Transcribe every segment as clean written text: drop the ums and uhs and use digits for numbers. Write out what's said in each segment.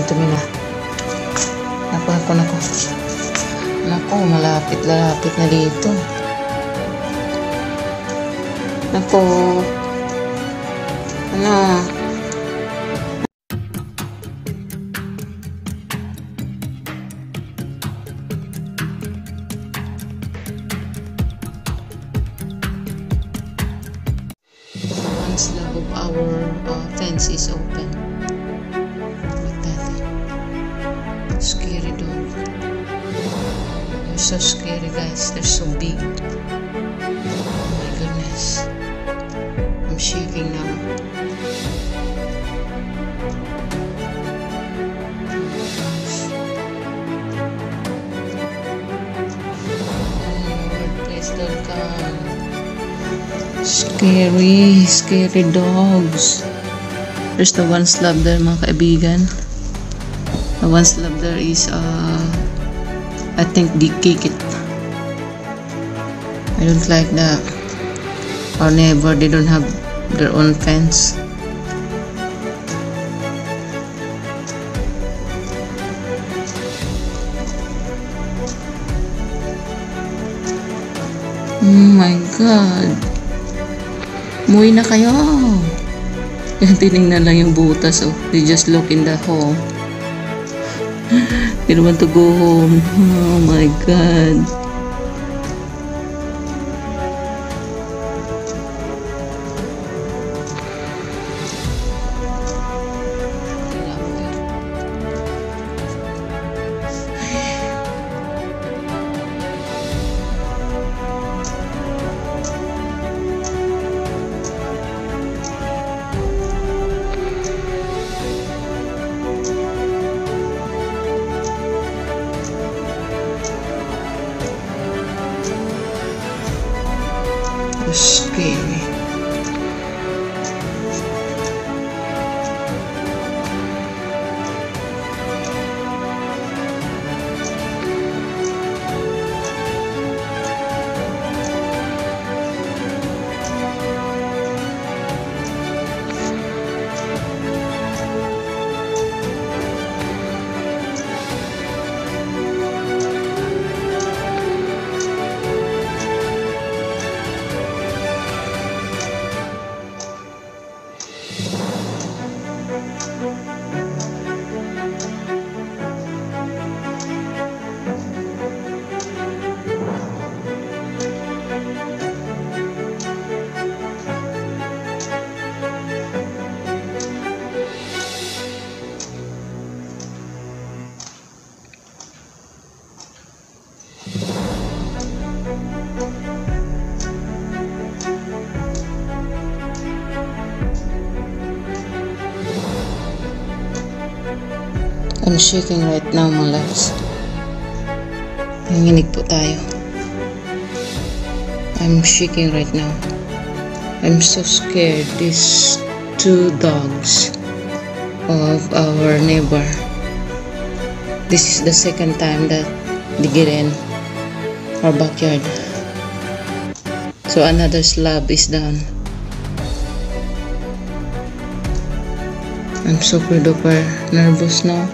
going to be na. Naku, malapit na dito. Naku. Ano? Once the of our fence is open. Like that. Scary dog. They're so scary, guys. They're so big. Oh my goodness. I'm shaking now. Scary dogs. There's the one slab there, mga kaibigan. The one slab there is I think they kick it. I don't like that. Our neighbor, they don't have their own fence. Oh my God. Umuwi na kayo. Yan, tinignan lang yung butas. Oh. They just look in the hole. They don't want to go home. Oh my God. Scary. I'm shaking right now, mga loves. Nanginig po tayo. I'm shaking right now. I'm so scared. These two dogs of our neighbor. This is the second time that they get in our backyard. So another slab is done. I'm super duper nervous now.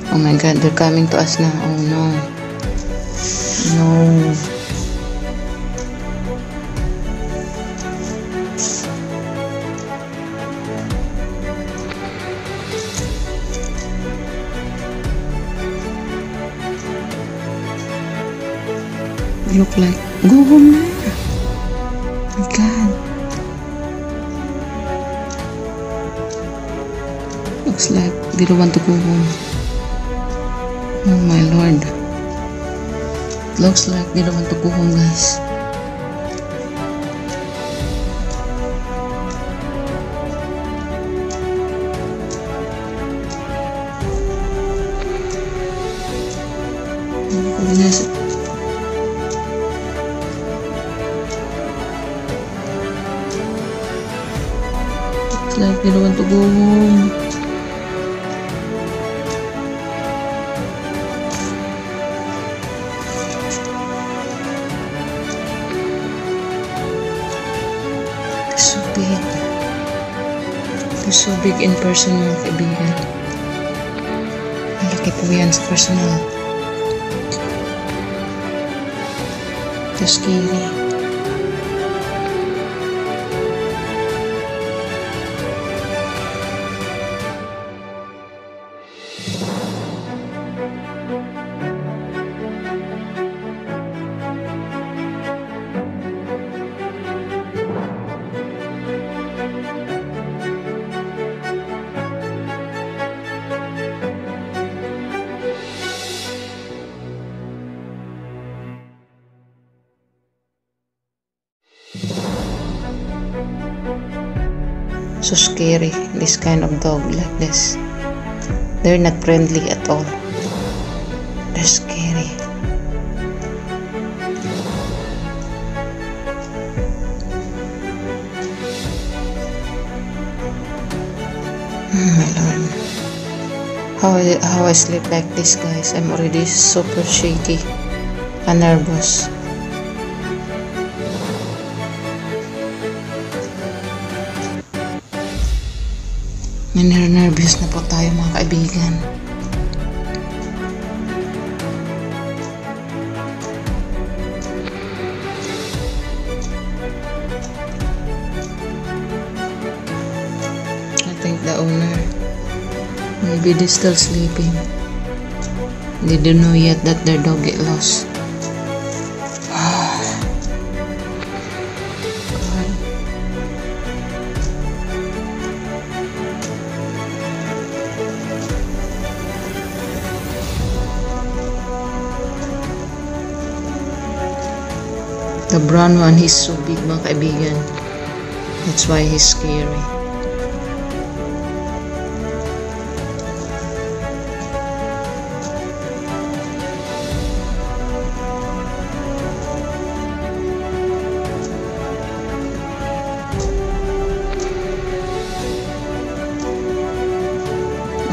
Oh my God, they're coming to us now. Oh no. No. Look like, go home na. Oh my God. Looks like they don't want to go home. Oh my Lord. Looks like they don't want to go home, guys. Oh goodness. Looks like they don't want to go home. So big. They're so big in person, mga kaibigan. Malaki po yan sa personal. So scary. So scary, this kind of dog like this. They're not friendly at all. They're scary. My Lord. How I sleep like this, guys. I'm already super shaky and nervous. Nervous na po tayo, mga kaibigan. I think the owner, maybe they're still sleeping. They don't know yet that their dog get lost. The brown one, he's so big, mga kaibigan. That's why he's scary.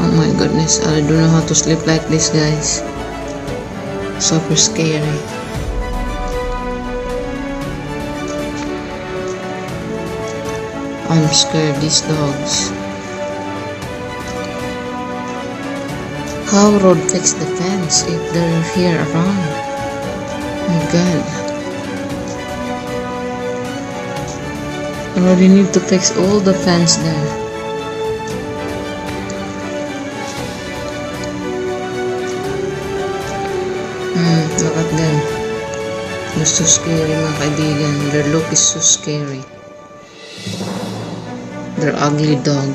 Oh my goodness, I don't know how to sleep like this, guys. Super scary. I'm scared of these dogs. How road fix the fence if they're here around? My God. I already need to fix all the fence there. Look at them. They're so scary, mga kaibigan. Their look is so scary. They're ugly dog.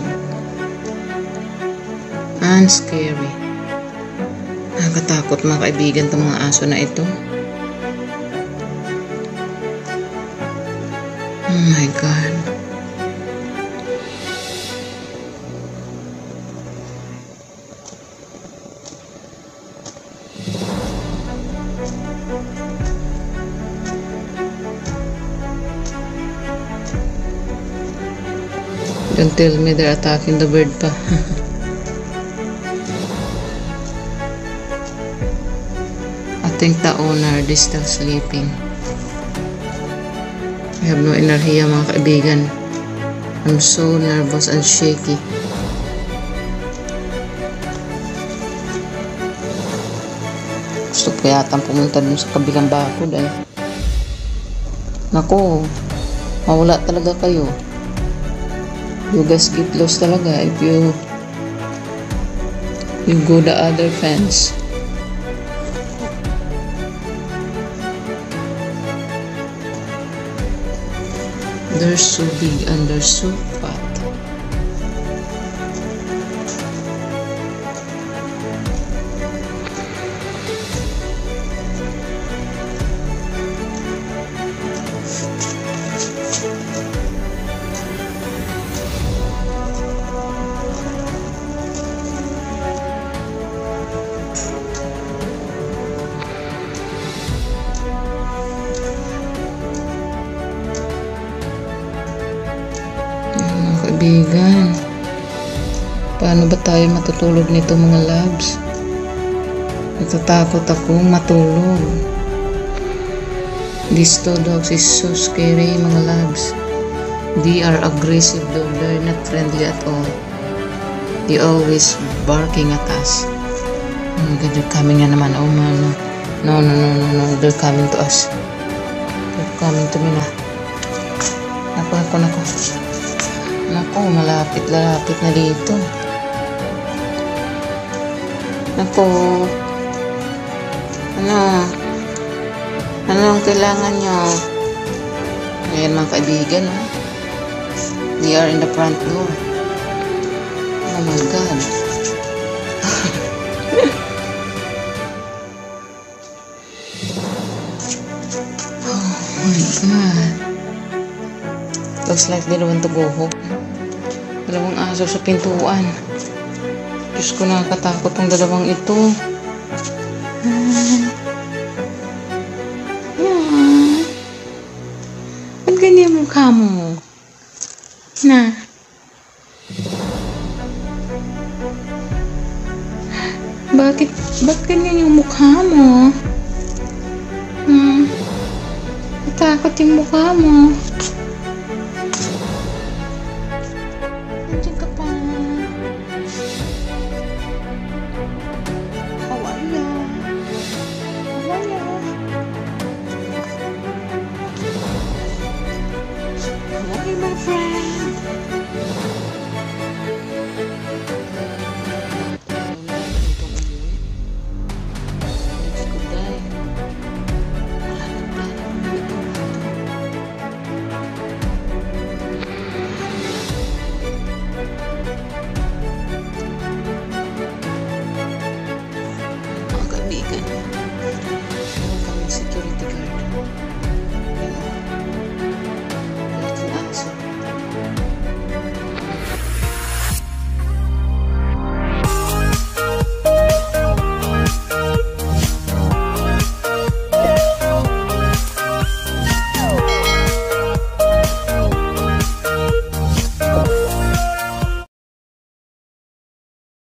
And scary. Nakakatakot, mga kaibigan, itong mga aso na ito. Oh my God. Don't tell me they're attacking the bird pa. I think the owner is still sleeping. I have no enerhiya, mga kaibigan. I'm so nervous and shaky. Gusto ko yatang pumunta dun sa kabilang bakod eh. Naku, mawala talaga kayo. You guys get lost talaga if you go the other fence. They're so big and they're so fat. Kaibigan, paano ba tayo matutulog nito, mga loves? Natatakot akong matulog. These two dogs is so scary, mga loves. They are aggressive though. They're not friendly at all. They always barking at us. Oh my God, they're coming na naman. Oh man, no. No, no, no, no, no. They're coming to us. They're coming to me na. Naku. Naku, malapit na dito. Naku. Ano ang kailangan nyo? Ayan mga kaibigan, oh. They are in the front door. Oh my God. Oh my God. Looks like they want to go home. Dalawang aso sa pintuan. Diyos ko, nakakatakot ang dalawang ito. Ba't ganyan mukha mo? Na? Ba't ganyan yung mukha mo? Natakot yung mukha mo. Nandiyan ka pa. Hawaya. Hawaya, my friend.